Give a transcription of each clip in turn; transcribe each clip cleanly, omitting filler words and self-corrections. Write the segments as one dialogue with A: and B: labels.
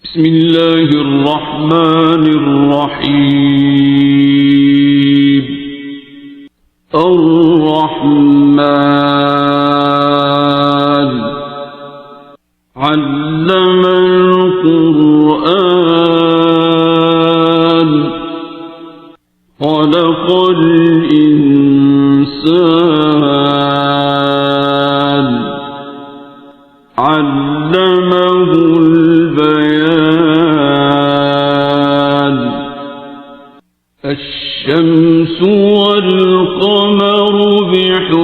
A: بسم الله الرحمن الرحيم. الرحمن علم القرآن خلق الإنسان علمه البيان. الشمس والقمر بحسبان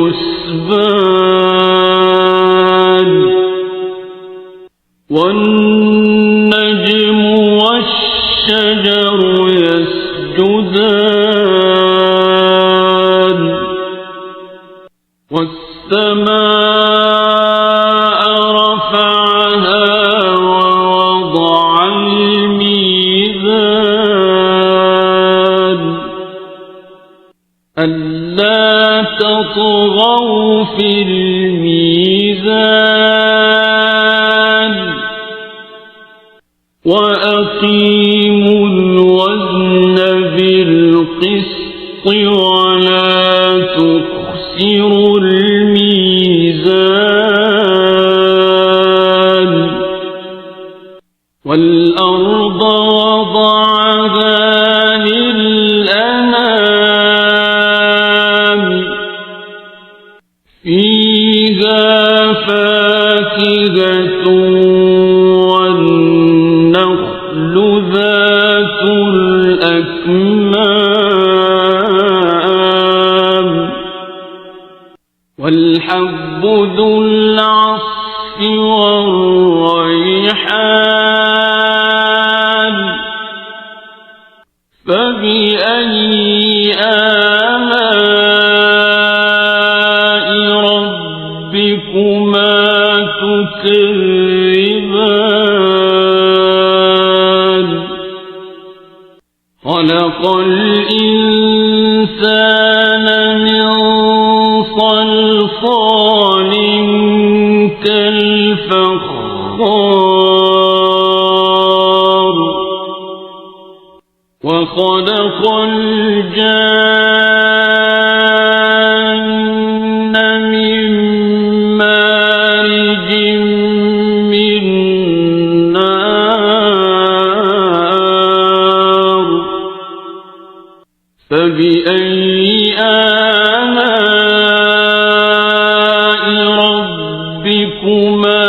A: والنجم والشجر يسجدان والسماء رفعها ووضع الميزان ألا تطغوا في الميزان وأقيموا الوزن بالقسط ولا تخسروا الميزان. والأرض وضعها للأنام فيها فاكهة والنخل ذات الأكمام والحب ذو العصف والريحان. فبأي آلاء ربكما تكذبان. خلق الإنسان من صلصال كالفخار وخلق الجان من مارج من نار. فبأي آلاء ربكما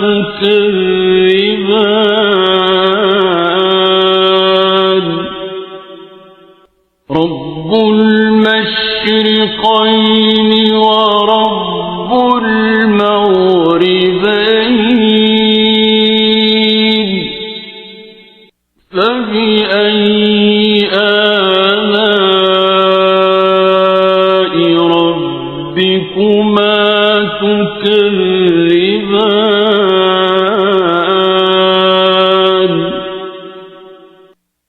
A: تكذبان. رب المشرقين ورب المغربين. فبأي آلاء ربكما تكذبان.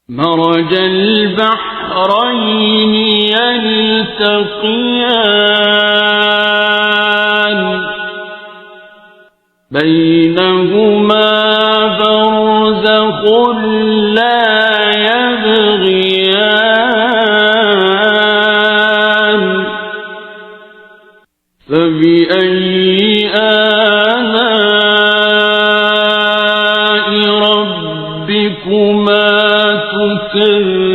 A: مرج البحرين يلتقيان بينهما برزخ لا يبغيان. فبأي آلاء ربكما تكذبان.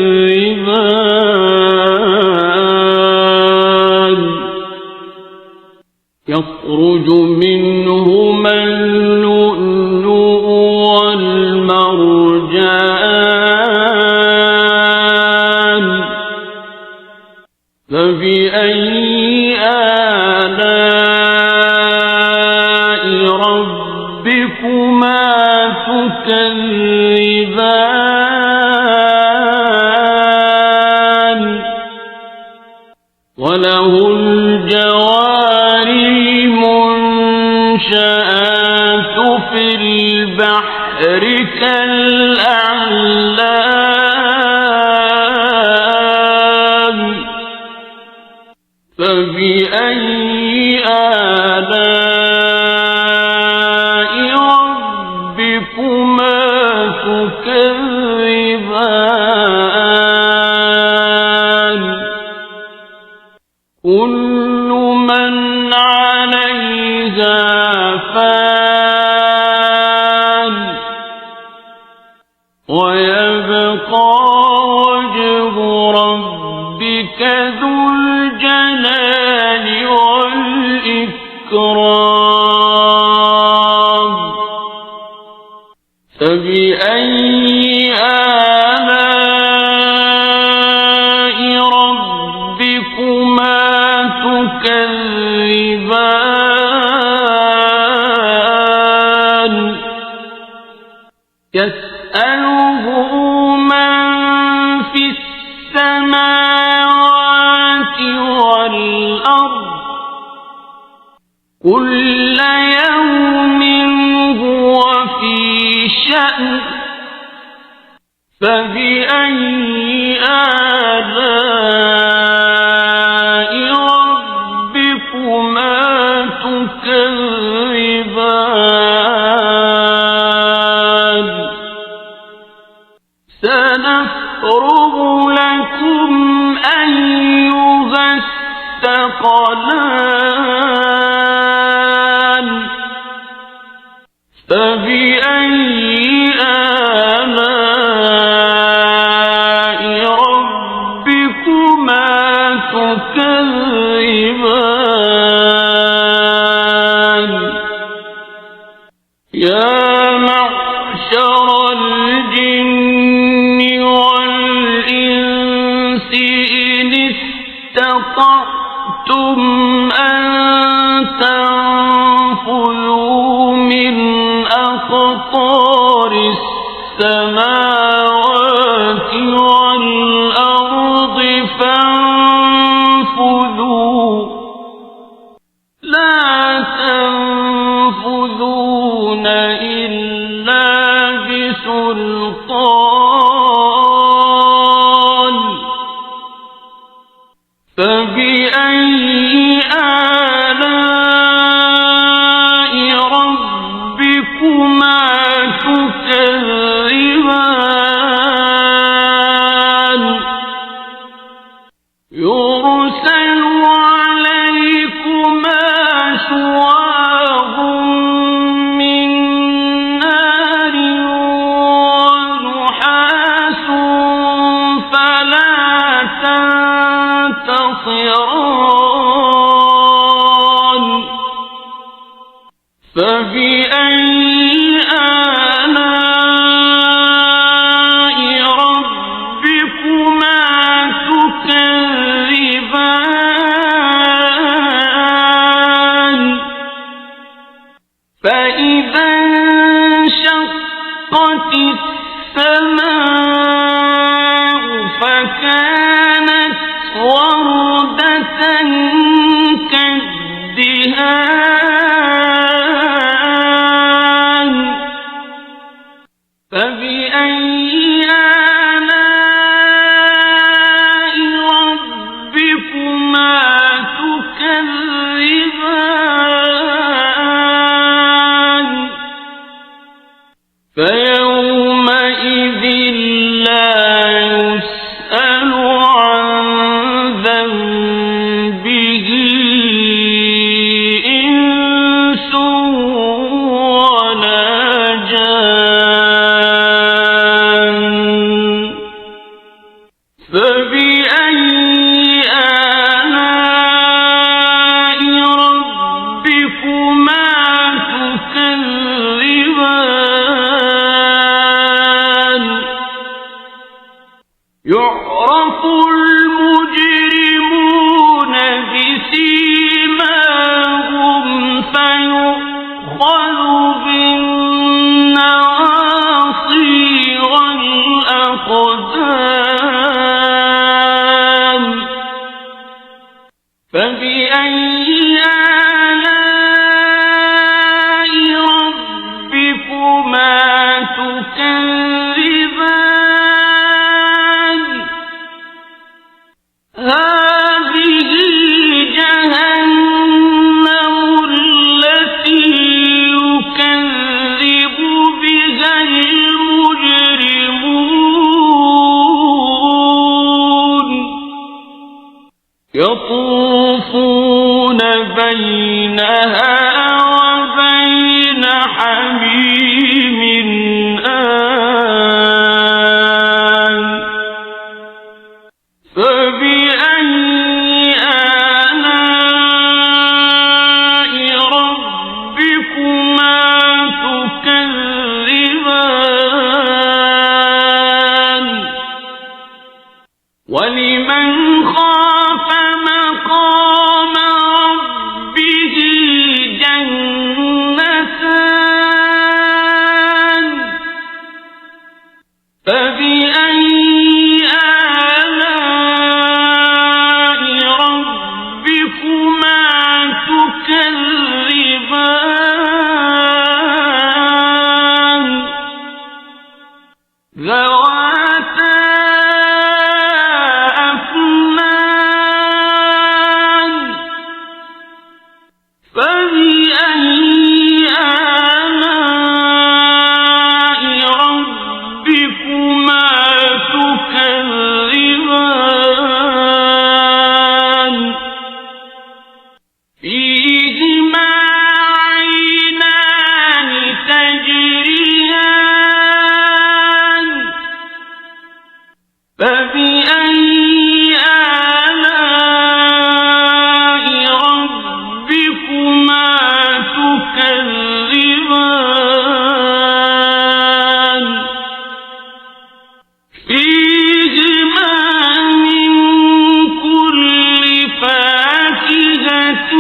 A: يخرج منهما اللؤلؤ والمرجان. فبأي آلاء ربكما تكذبان. وله الجوار المنشآت في البحر كالأعلام. فبأي آلاء ربكما تكذبان كل من عليها فان ويبقى وجه ربك ذو الجلال والإكرام فبأي آلاء ربكما تكذبان يسأله من في السماوات والأرض كل يوم هو في شأن فبأي آلاء ربكما تكذبان سنفرغ لكم أيها الثقلان فبأي آلاء ربكما تكذبان يا معشر الجن والإنس إن استطعتم أن تنفذوا من أقطار السماوات والأرض فانفذوا لا تنفذون إلا بسلطان فبأي آلاء ربكما تكذبان يرسل عليكما شواظ من نار ونحاس فلا تنتصران فبأي آلاء ربكما تكذبان فإذا انشقت السماء فكانت وردة كالدهان فبأي آلاء ربكما تكذبان فيومئذ لا يسأل عن ذنبه إنس ولا جان فبأي آلاء ربكما تكذبان يعرف المجرمون بسيماهم فيؤخذ بالنواصي والأقدام فبأي آلاء ربكما تكذبان ولمن خاف مقام ربه جنتان فبأي آلاء ربكما تكذبان ذواتا أفنان فبأي آلاء ربكما تكذبان فيهما عينان تجريان فبأي آلاء ربكما تكذبان فيهما من كل فاكهة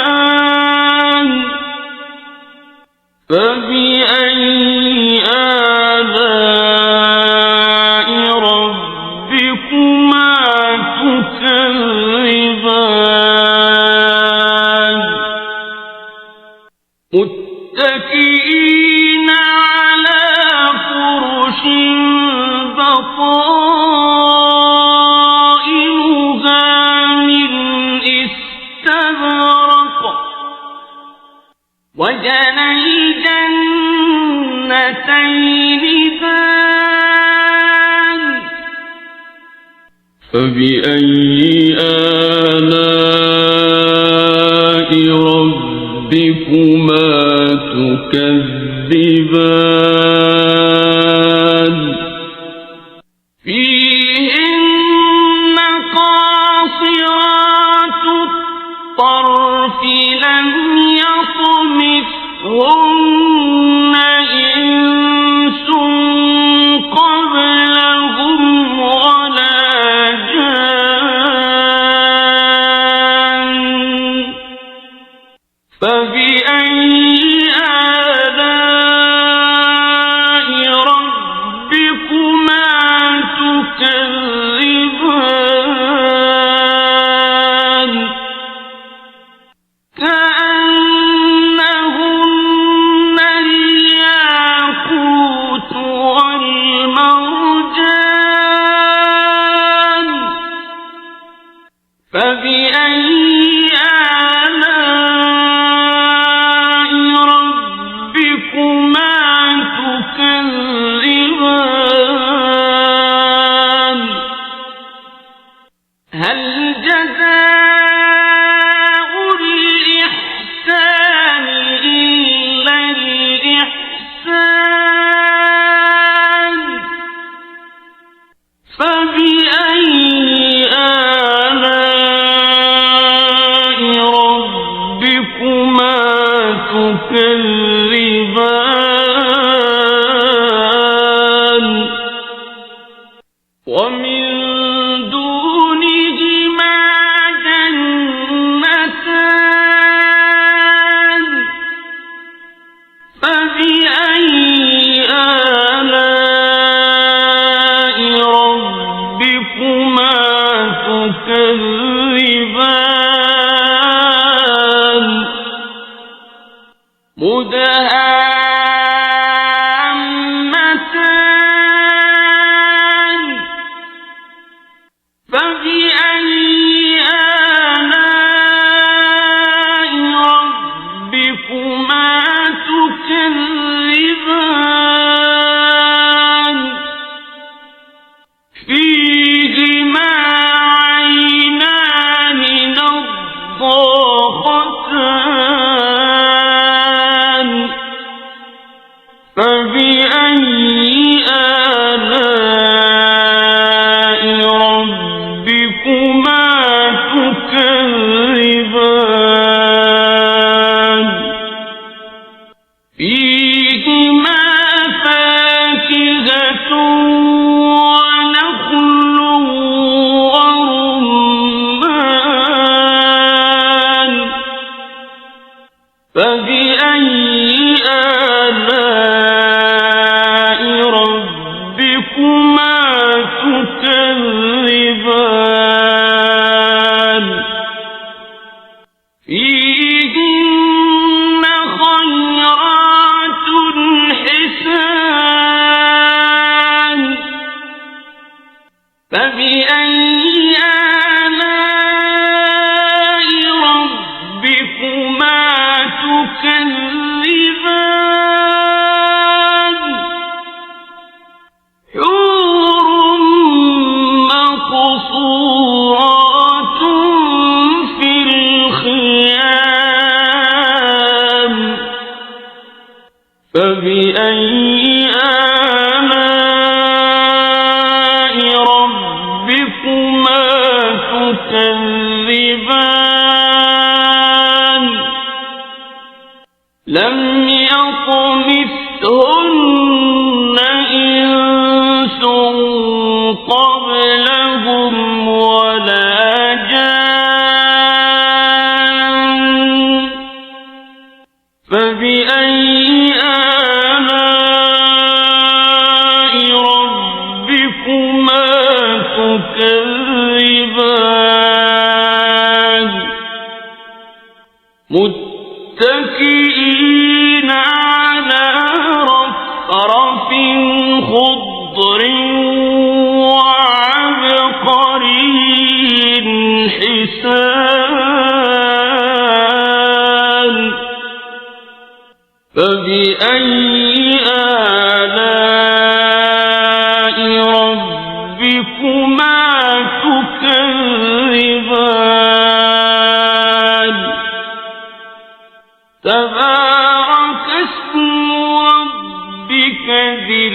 A: زوجان فبأي آلاء ربكما تكذبان متكئين على فرش بطائنها من استبرق وجنى الجنتين دان فبأي آلاء ربكما تكذبان فيهن قاصرات الطرف لم يطمثهن إنس قبلهم ولا جان فبأي آلاء ربكما تكذبان كأنهن الياقوت والمرجان فبأي آلاء ربكما تكذبان هل جزاء الإحسان إلا الإحسان فبأي آلاء ربكما تكذبان ومن دونهما جنتان فبأي آلاء ربكما تكذبان مدهامتان فبأي آلاء ربكما تكذبان فيهما عينان نضاختان فبأي آلاء ربكما تكذبان فيهما فاكهة فبأي آلاء ربكما تكذبان لم يطمثهن إنس قبلهم ولا جان فبأي آلاء ربكما تكذبان متكئين على رفرف خضر وعبقري حسان فبأي آلاء ربكما تكذبان تبارك اسم ربك ذي